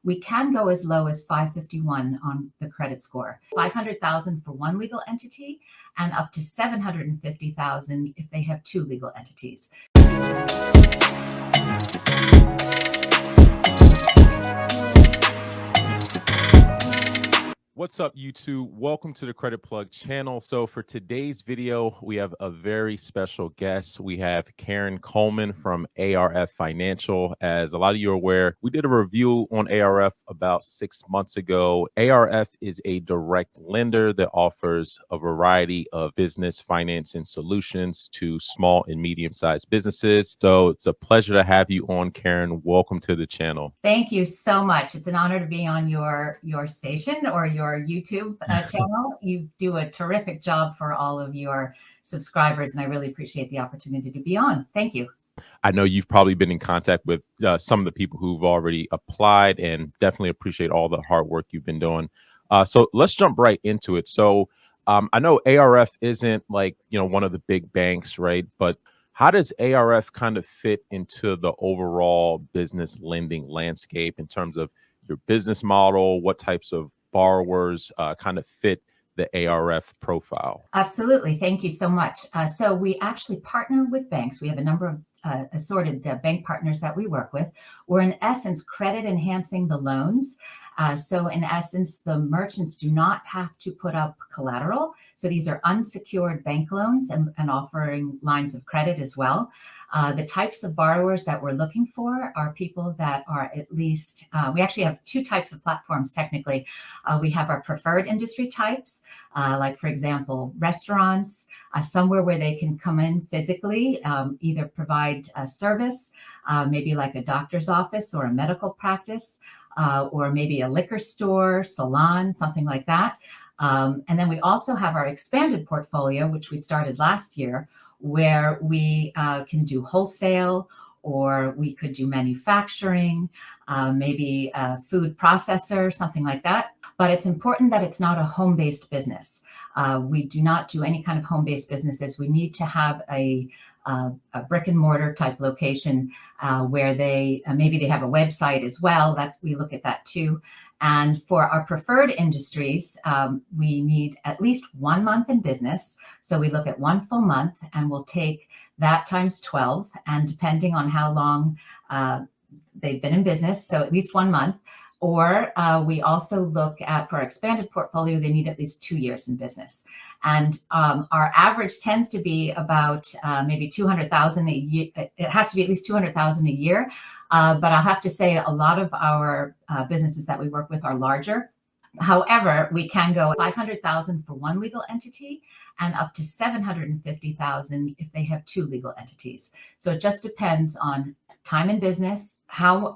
we can go as low as 551 on the credit score, 500,000 for one legal entity and up to 750,000 if they have two legal entities. What's up, YouTube? Welcome to the Credit Plug channel. So for today's video, we have a very special guest. We have Karen Coleman from ARF Financial. As a lot of you are aware, we did a review on ARF about 6 months ago. ARF is a direct lender that offers a variety of business financing solutions to small and medium-sized businesses. So it's a pleasure to have you on, Karen. Welcome to the channel. Thank you so much. It's an honor to be on your station or your YouTube channel. You do a terrific job for all of your subscribers, and I really appreciate the opportunity to be on. Thank you. I know you've probably been in contact with some of the people who've already applied, and definitely appreciate all the hard work you've been doing. So let's jump right into it. So I know ARF isn't like, one of the big banks, right? But how does ARF kind of fit into the overall business lending landscape in terms of your business model? What types of borrowers kind of fit the ARF profile? Absolutely. Thank you so much. So we actually partner with banks. We have a number of assorted bank partners that we work with. We're in essence credit enhancing the loans. So in essence, the merchants do not have to put up collateral. So these are unsecured bank loans and offering lines of credit as well. The types of borrowers that we're looking for are people that are at least, we actually have two types of platforms technically. We have our preferred industry types, like for example, restaurants, somewhere where they can come in physically, either provide a service, maybe like a doctor's office or a medical practice, or maybe a liquor store, salon, something like that. And then we also have our expanded portfolio, which we started last year, where we can do wholesale, or we could do manufacturing, maybe a food processor, something like that. But it's important that it's not a home-based business. We do not do any kind of home-based businesses. We need to have a brick and mortar type location where maybe they have a website as well. We look at that too. And for our preferred industries, we need at least 1 month in business. So we look at 1 full month and we'll take that times 12. And depending on how long they've been in business, so at least 1 month. Or we also look at, for our expanded portfolio, they need at least 2 years in business. And our average tends to be about maybe 200,000 a year. It has to be at least 200,000 a year. But I'll have to say a lot of our businesses that we work with are larger. However, we can go 500,000 for one legal entity and up to 750,000 if they have two legal entities. So it just depends on time in business, how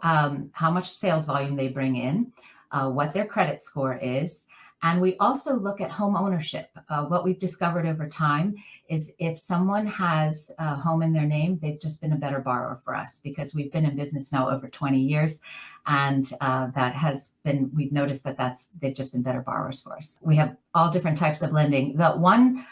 much sales volume they bring in, what their credit score is. And we also look at home ownership. What we've discovered over time is if someone has a home in their name, they've just been a better borrower for us because we've been in business now over 20 years. And we've noticed that they've just been better borrowers for us. We have all different types of lending. The one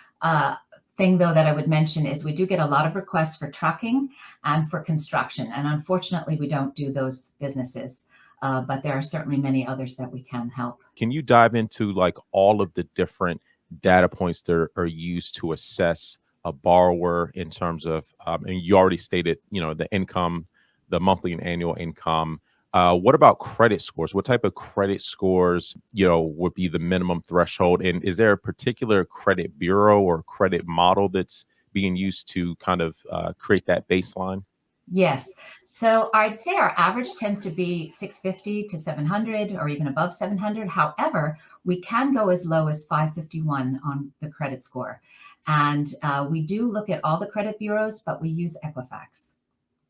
thing though that I would mention is we do get a lot of requests for trucking and for construction. And unfortunately, we don't do those businesses. But there are certainly many others that we can help. Can you dive into like all of the different data points that are used to assess a borrower in terms of, and you already stated, the income, the monthly and annual income. What about credit scores? What type of credit scores, would be the minimum threshold? And is there a particular credit bureau or credit model that's being used to kind of create that baseline? Yes. So I'd say our average tends to be 650 to 700 or even above 700. However, we can go as low as 551 on the credit score. And we do look at all the credit bureaus, but we use Equifax.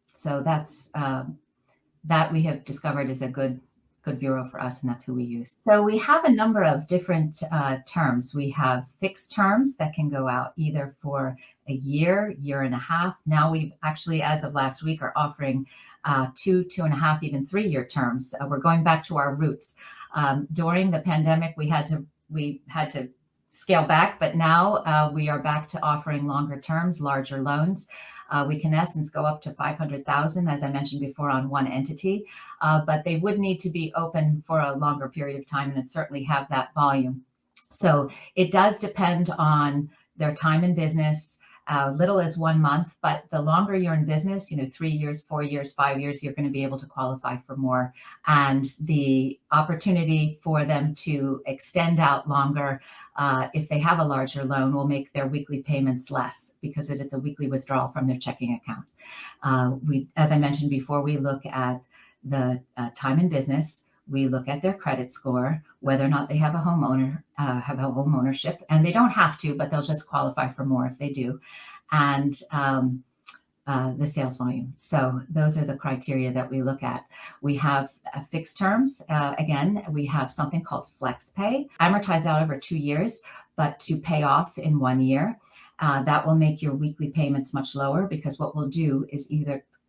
So that's that we have discovered is a good bureau for us, and that's who we use. So we have a number of different terms. We have fixed terms that can go out either for a year, year and a half. Now we've actually, as of last week, are offering 2.5, even 3-year terms. We're going back to our roots. During the pandemic, we had to scale back, but now we are back to offering longer terms, larger loans. We can, in essence, go up to 500,000, as I mentioned before, on one entity, but they would need to be open for a longer period of time and certainly have that volume. So it does depend on their time in business. Little as 1 month, but the longer you're in business, 3 years, 4 years, 5 years, you're going to be able to qualify for more. And the opportunity for them to extend out longer, if they have a larger loan, will make their weekly payments less because it is a weekly withdrawal from their checking account. As I mentioned before, we look at the time in business. We look at their credit score, whether or not they have a have a home ownership, and they don't have to, but they'll just qualify for more if they do, and the sales volume. So those are the criteria that we look at. We have fixed terms. Again, we have something called flex pay, amortized out over 2 years, but to pay off in 1 year. That will make your weekly payments much lower because what we'll do is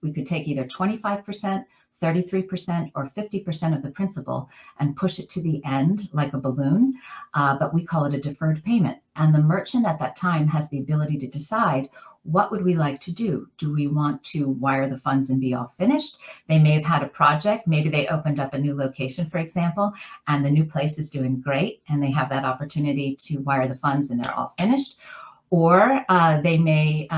we could take either 25%, 33%, or 50% of the principal and push it to the end like a balloon, but we call it a deferred payment. And the merchant at that time has the ability to decide, what would we like to do? Do we want to wire the funds and be all finished? They may have had a project. Maybe they opened up a new location, for example, and the new place is doing great, and they have that opportunity to wire the funds and they're all finished. Or they may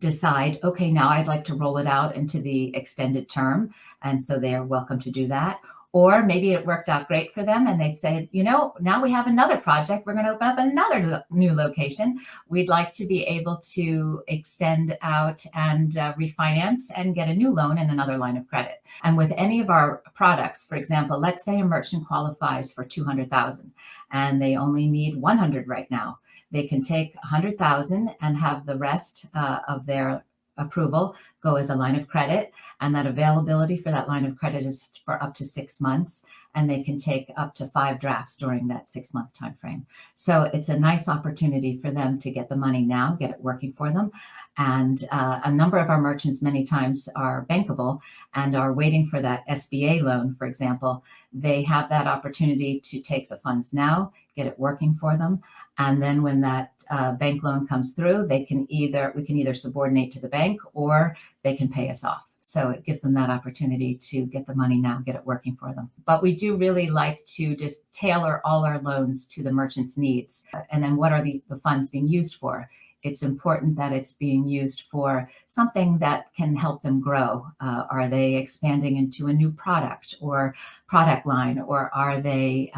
decide, okay, now I'd like to roll it out into the extended term. And so they are welcome to do that. Or maybe it worked out great for them and they'd say, now we have another project. We're going to open up another new location. We'd like to be able to extend out and refinance and get a new loan and another line of credit. And with any of our products, for example, let's say a merchant qualifies for 200,000 and they only need 100 right now. They can take 100,000 and have the rest of their approval go as a line of credit, and that availability for that line of credit is for up to 6 months, and they can take up to 5 drafts during that 6-month time frame. So it's a nice opportunity for them to get the money now, get it working for them. And a number of our merchants many times are bankable and are waiting for that SBA loan, for example. They have that opportunity to take the funds now, get it working for them. And then when that bank loan comes through, we can either subordinate to the bank or they can pay us off. So it gives them that opportunity to get the money now, get it working for them. But we do really like to just tailor all our loans to the merchant's needs. And then what are the funds being used for? It's important that it's being used for something that can help them grow. Are they expanding into a new product or product line, or are they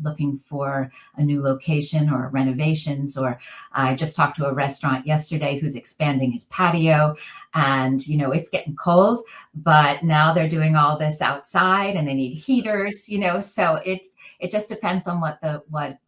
looking for a new location or renovations? Or I just talked to a restaurant yesterday who's expanding his patio, and it's getting cold, but now they're doing all this outside and they need heaters, so it just depends on what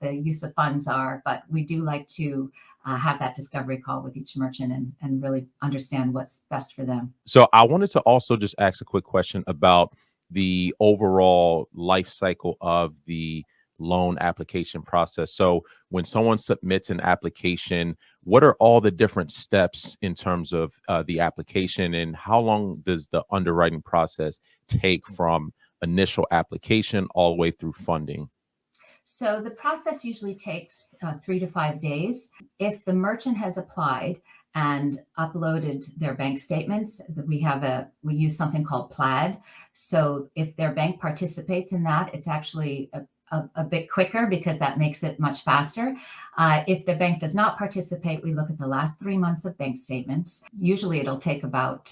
the use of funds are. But we do like to have that discovery call with each merchant and really understand what's best for them. So I wanted to also just ask a quick question about the overall life cycle of the loan application process. So when someone submits an application, what are all the different steps in terms of the application, and how long does the underwriting process take from initial application all the way through funding? So the process usually takes 3 to 5 days. If the merchant has applied and uploaded their bank statements, we use something called Plaid. So if their bank participates in that, it's actually a bit quicker because that makes it much faster. If the bank does not participate, we look at the last 3 months of bank statements. Usually it'll take about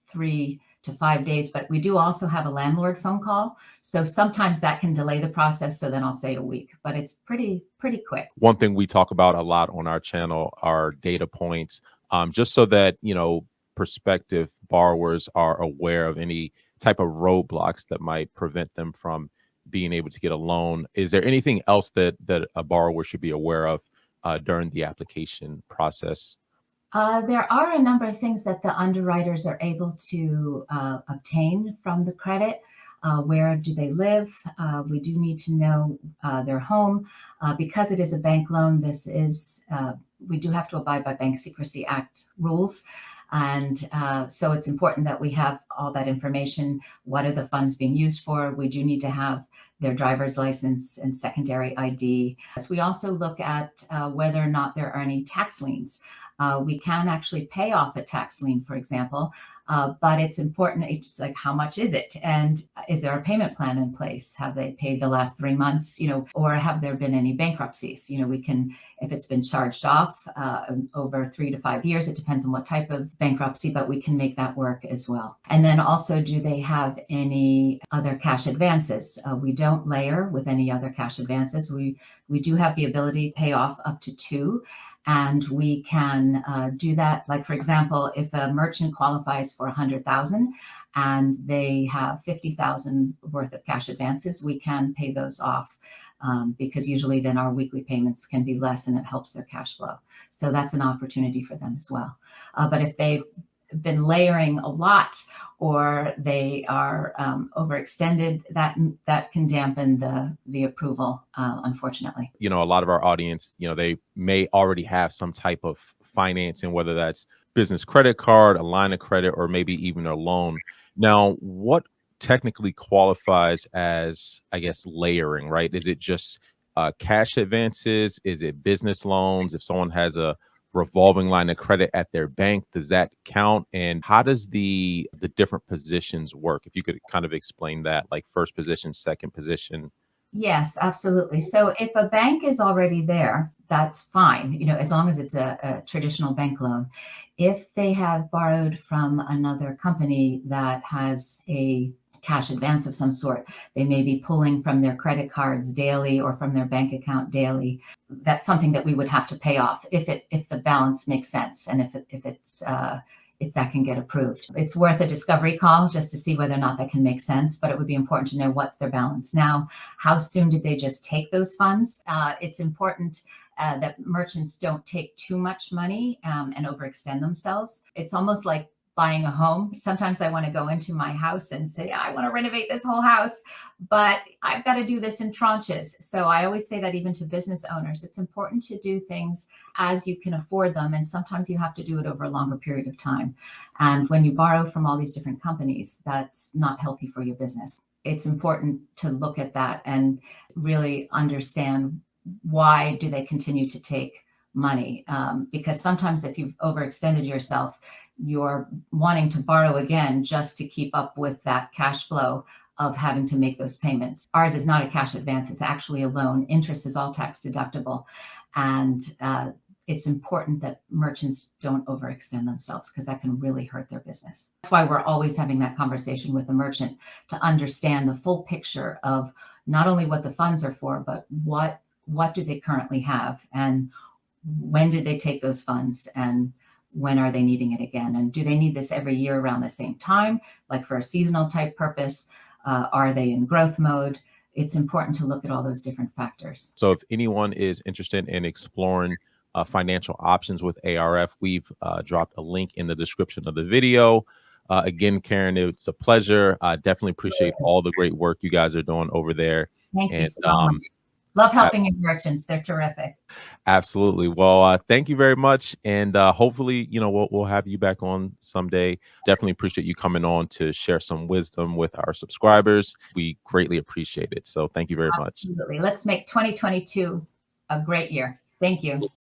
3 to 5 days, but we do also have a landlord phone call. So sometimes that can delay the process. So then I'll say a week, but it's pretty quick. One thing we talk about a lot on our channel are data points, just so that, prospective borrowers are aware of any type of roadblocks that might prevent them from being able to get a loan. Is there anything else that a borrower should be aware of during the application process? There are a number of things that the underwriters are able to obtain from the credit. Where do they live? We do need to know their home. Because it is a bank loan, we do have to abide by Bank Secrecy Act rules. And so it's important that we have all that information. What are the funds being used for? We do need to have their driver's license and secondary ID. We also look at whether or not there are any tax liens. We can actually pay off a tax lien, for example, but it's important. It's like, how much is it? And is there a payment plan in place? Have they paid the last 3 months, or have there been any bankruptcies? We can, if it's been charged off over 3 to 5 years, it depends on what type of bankruptcy, but we can make that work as well. And then also, do they have any other cash advances? We don't layer with any other cash advances. We do have the ability to pay off up to 2. And we can do that. Like, for example, if a merchant qualifies for 100,000 and they have 50,000 worth of cash advances, we can pay those off because usually then our weekly payments can be less and it helps their cash flow. So that's an opportunity for them as well. But if they've been layering a lot, or they are overextended, that can dampen the approval, unfortunately. A lot of our audience, they may already have some type of financing, whether that's business credit card, a line of credit, or maybe even a loan. Now, what technically qualifies as, I guess, layering, right? Is it just cash advances? Is it business loans? If someone has a revolving line of credit at their bank, does that count? And how does the different positions work? If you could kind of explain that, like first position, second position. Yes, absolutely. So if a bank is already there, that's fine, as long as it's a traditional bank loan. If they have borrowed from another company that has a cash advance of some sort, they may be pulling from their credit cards daily or from their bank account daily. That's something that we would have to pay off if the balance makes sense, and if that can get approved. It's worth a discovery call just to see whether or not that can make sense, but it would be important to know what's their balance now. How soon did they just take those funds? It's important that merchants don't take too much money and overextend themselves. It's almost like buying a home. Sometimes I want to go into my house and say, I want to renovate this whole house, but I've got to do this in tranches. So I always say that even to business owners, it's important to do things as you can afford them. And sometimes you have to do it over a longer period of time. And when you borrow from all these different companies, that's not healthy for your business. It's important to look at that and really understand, why do they continue to take money? Because sometimes if you've overextended yourself, you're wanting to borrow again just to keep up with that cash flow of having to make those payments. Ours is not a cash advance. It's actually a loan. Interest is all tax deductible. And it's important that merchants don't overextend themselves, because that can really hurt their business. That's why we're always having that conversation with the merchant to understand the full picture of not only what the funds are for, but what do they currently have, and when did they take those funds, and when are they needing it again? And do they need this every year around the same time, like for a seasonal type purpose? Are they in growth mode? It's important to look at all those different factors. So if anyone is interested in exploring financial options with ARF, we've dropped a link in the description of the video. Again, Karen, it's a pleasure. I definitely appreciate all the great work you guys are doing over there. Thank you so much. Love helping your merchants. They're terrific. Absolutely. Well, thank you very much. And hopefully, we'll have you back on someday. Definitely appreciate you coming on to share some wisdom with our subscribers. We greatly appreciate it. So thank you very much. Absolutely. Let's make 2022 a great year. Thank you.